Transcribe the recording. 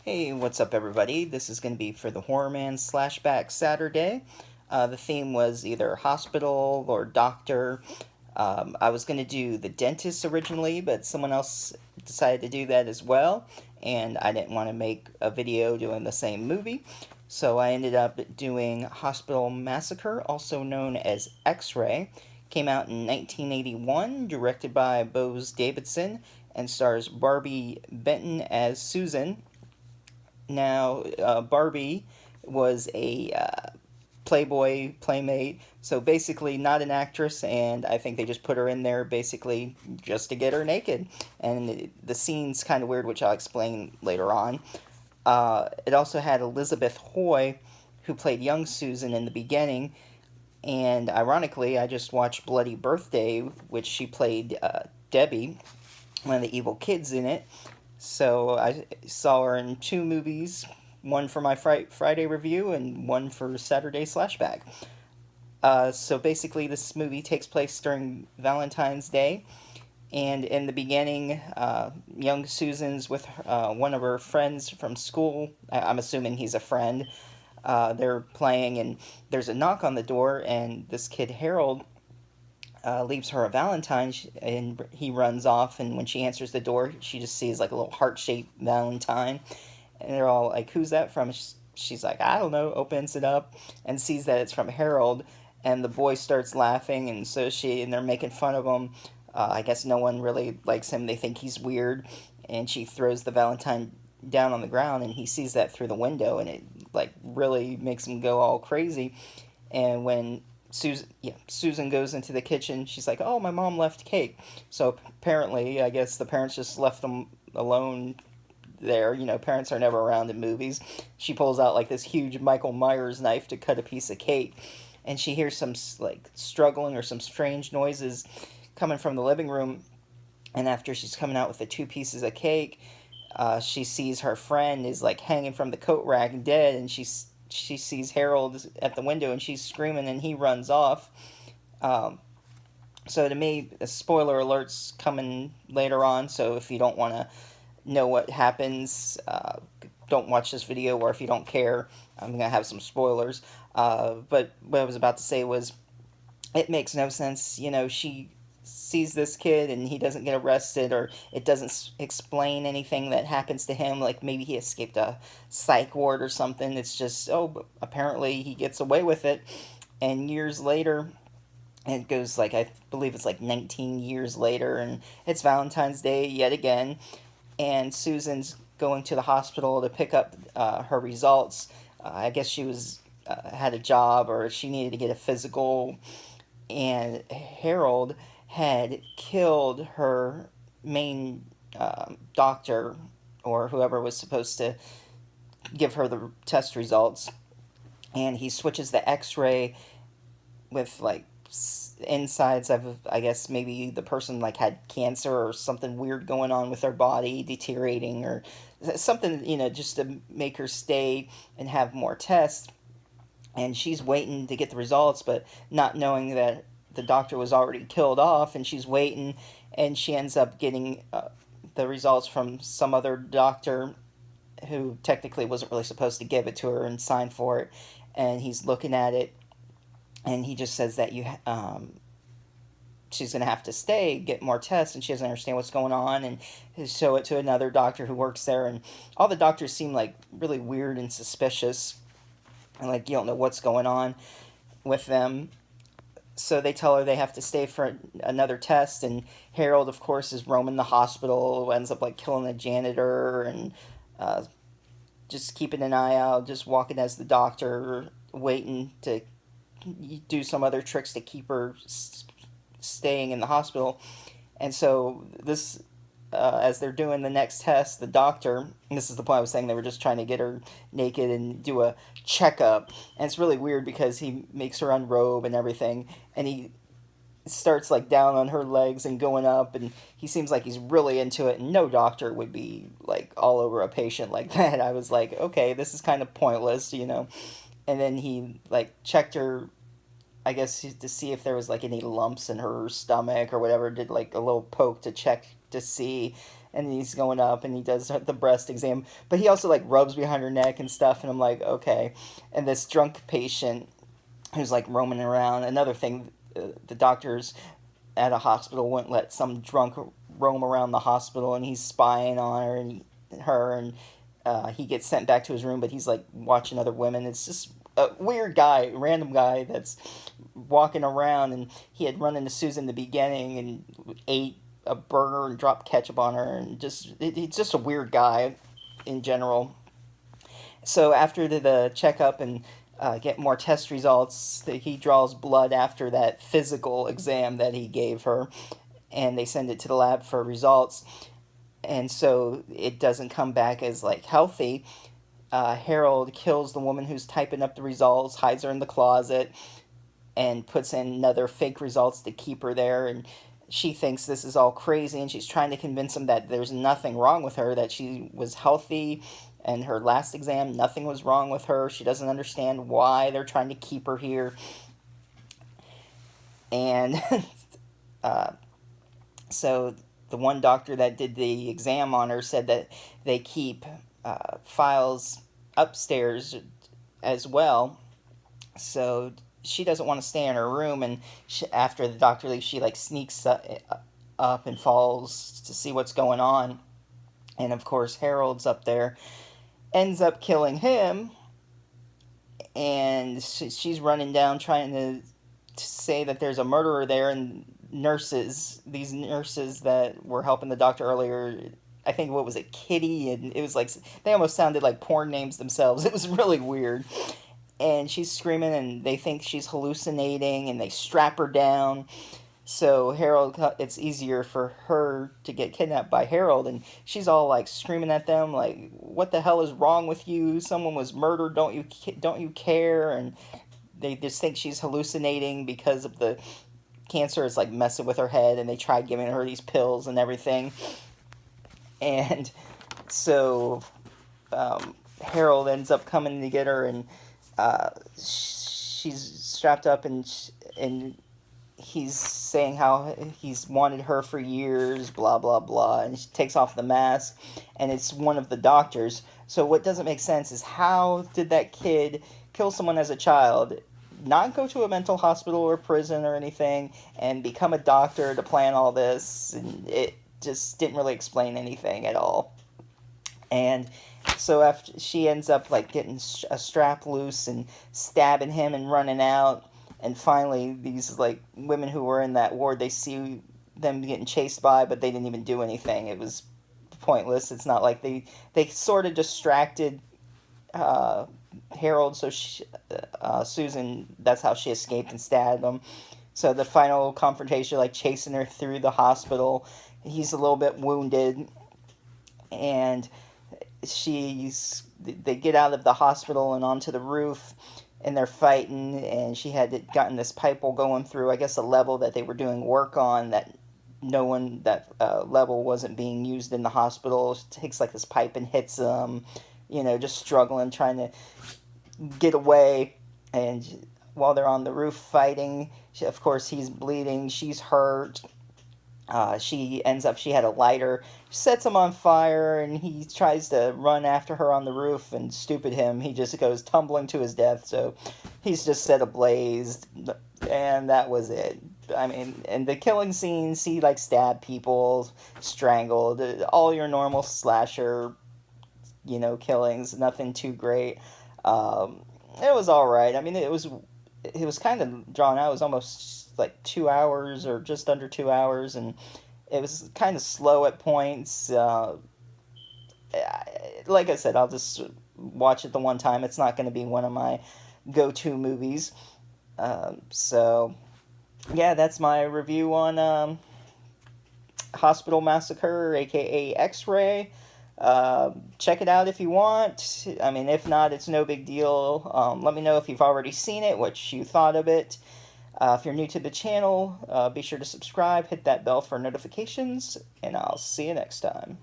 Hey, what's up, everybody? This is going to be for the Thehorrorman'S Slashback Saturday. The theme was either hospital or doctor. I was going to do the dentist originally, but someone else decided to do that as well, and I didn't want to make a video doing the same movie. So I ended up doing Hospital Massacre, also known as X-Ray. Came out in 1981, directed by Bose Davidson, and stars Barbie Benton as Susan. Now, Barbie was a Playboy playmate, so basically not an actress, and I think they just put her in there basically just to get her naked. And the scene's kind of weird, which I'll explain later on. It also had Elizabeth Hoy, who played young Susan in the beginning, and ironically, I just watched Bloody Birthday, which she played Debbie, one of the evil kids in it. So I saw her in two movies, one for my Friday review and one for Saturday Slashback. So basically, this movie takes place during Valentine's Day, and in the beginning, young Susan's with one of her friends from school. I'm assuming he's a friend. They're playing, and there's a knock on the door, and this kid Harold leaves her a Valentine, and he runs off. And when she answers the door, she just sees like a little heart shaped Valentine, and they're all like, "Who's that from?" She's like, "I don't know." Opens it up and sees that it's from Harold, and the boy starts laughing, and and they're making fun of him. I guess no one really likes him. They think he's weird, and she throws the Valentine down on the ground, and he sees that through the window, and it like really makes him go all crazy. And when Susan goes into the kitchen. She's like, "Oh, my mom left cake." So apparently, I guess the parents just left them alone there. Parents are never around in movies. She pulls out like this huge Michael Myers knife to cut a piece of cake, and she hears some like struggling or some strange noises coming from the living room. And after she's coming out with the two pieces of cake, she sees her friend is like hanging from the coat rack dead, and she sees Harold at the window, and she's screaming, and he runs off. Um, so to me, the spoiler alerts coming later on. So if you don't want to know what happens, don't watch this video. Or if you don't care, I'm gonna have some spoilers. But what I was about to say was, it makes no sense. She sees this kid and he doesn't get arrested, or it doesn't explain anything that happens to him, like maybe he escaped a psych ward or something. It's just, oh, apparently he gets away with it. And years later, it goes like, I believe it's like 19 years later, and it's Valentine's Day yet again, and Susan's going to the hospital to pick up her results. I guess she was had a job, or she needed to get a physical, and Harold had killed her main doctor, or whoever was supposed to give her the test results, and he switches the X-ray with like insides of, I guess maybe the person like had cancer or something weird going on with their body, deteriorating or something, just to make her stay and have more tests. And she's waiting to get the results, but not knowing that the doctor was already killed off, and she's waiting, and she ends up getting the results from some other doctor who technically wasn't really supposed to give it to her and sign for it. And he's looking at it, and he just says that she's gonna have to stay, get more tests, and she doesn't understand what's going on, and show it to another doctor who works there. And all the doctors seem like really weird and suspicious, and like you don't know what's going on with them. So they tell her they have to stay for another test, and Harold, of course, is roaming the hospital, ends up like killing the janitor, and uh, just keeping an eye out, just walking as the doctor, waiting to do some other tricks to keep her staying in the hospital. And so this, as they're doing the next test, the doctor, and this is the point I was saying, they were just trying to get her naked and do a checkup. And it's really weird because he makes her unrobe and everything, and he starts like down on her legs and going up, and he seems like he's really into it, and no doctor would be like all over a patient like that. I was like, okay, this is kind of pointless. And then he like checked her, I guess, to see if there was like any lumps in her stomach or whatever, did like a little poke to check to see, and he's going up and he does the breast exam, but he also like rubs behind her neck and stuff, and I'm like, okay. And this drunk patient who's like roaming around. Another thing, the doctors at a hospital wouldn't let some drunk roam around the hospital, and he's spying on her, and he gets sent back to his room, but he's like watching other women. It's just a weird guy, random guy that's walking around, and he had run into Susan in the beginning and ate a burger and dropped ketchup on her, and he's just a weird guy in general. So after the checkup and get more test results, he draws blood after that physical exam that he gave her, and they send it to the lab for results. And so it doesn't come back as like healthy. Harold kills the woman who's typing up the results, hides her in the closet, and puts in another fake results to keep her there. And she thinks this is all crazy, and she's trying to convince him that there's nothing wrong with her, that she was healthy, and her last exam, nothing was wrong with her. She doesn't understand why they're trying to keep her here. And uh, so the one doctor that did the exam on her said that they keep files upstairs as well. So she doesn't want to stay in her room, and after the doctor leaves, she like sneaks up and falls to see what's going on. And of course, Harold's up there, ends up killing him, and she's running down trying to say that there's a murderer there, and these nurses that were helping the doctor earlier, I think, what was it, Kitty, and it was like, they almost sounded like porn names themselves. It was really weird. And she's screaming, and they think she's hallucinating, and they strap her down. So Harold, it's easier for her to get kidnapped by Harold, and she's all like screaming at them, like, "What the hell is wrong with you? Someone was murdered. Don't you care?" And they just think she's hallucinating because of the cancer is like messing with her head, and they tried giving her these pills and everything. And so Harold ends up coming to get her, and she's strapped up, and he's saying how he's wanted her for years, blah blah blah, and she takes off the mask, and it's one of the doctors. So what doesn't make sense is, how did that kid kill someone as a child, not go to a mental hospital or prison or anything, and become a doctor to plan all this? And it just didn't really explain anything at all. And so after she ends up like getting a strap loose and stabbing him and running out, and finally these like women who were in that ward, they see them getting chased by, but they didn't even do anything. It was pointless. It's not like they sort of distracted Harold, so Susan, that's how she escaped and stabbed him. So the final confrontation, like chasing her through the hospital, he's a little bit wounded, and they get out of the hospital and onto the roof, and they're fighting, and she had gotten this pipe going through, I guess, a level that they were doing work on, that level wasn't being used in the hospital. She takes like this pipe and hits them, just struggling, trying to get away. And while they're on the roof fighting, of course he's bleeding, she's hurt. She had a lighter, sets him on fire, and he tries to run after her on the roof, and stupid him, he just goes tumbling to his death. So he's just set ablaze, and that was it. I mean, and the killing scenes, he like stabbed people, strangled, all your normal slasher, killings, nothing too great. It was alright. I mean, it was kind of drawn out. It was almost like 2 hours, or just under 2 hours, and it was kind of slow at points. Like I said, I'll just watch it the one time. It's not going to be one of my go-to movies. So yeah, that's my review on Hospital Massacre, aka X-Ray. Check it out if you want. I mean, if not, it's no big deal. Let me know if you've already seen it, what you thought of it. If you're new to the channel, be sure to subscribe, hit that bell for notifications, and I'll see you next time.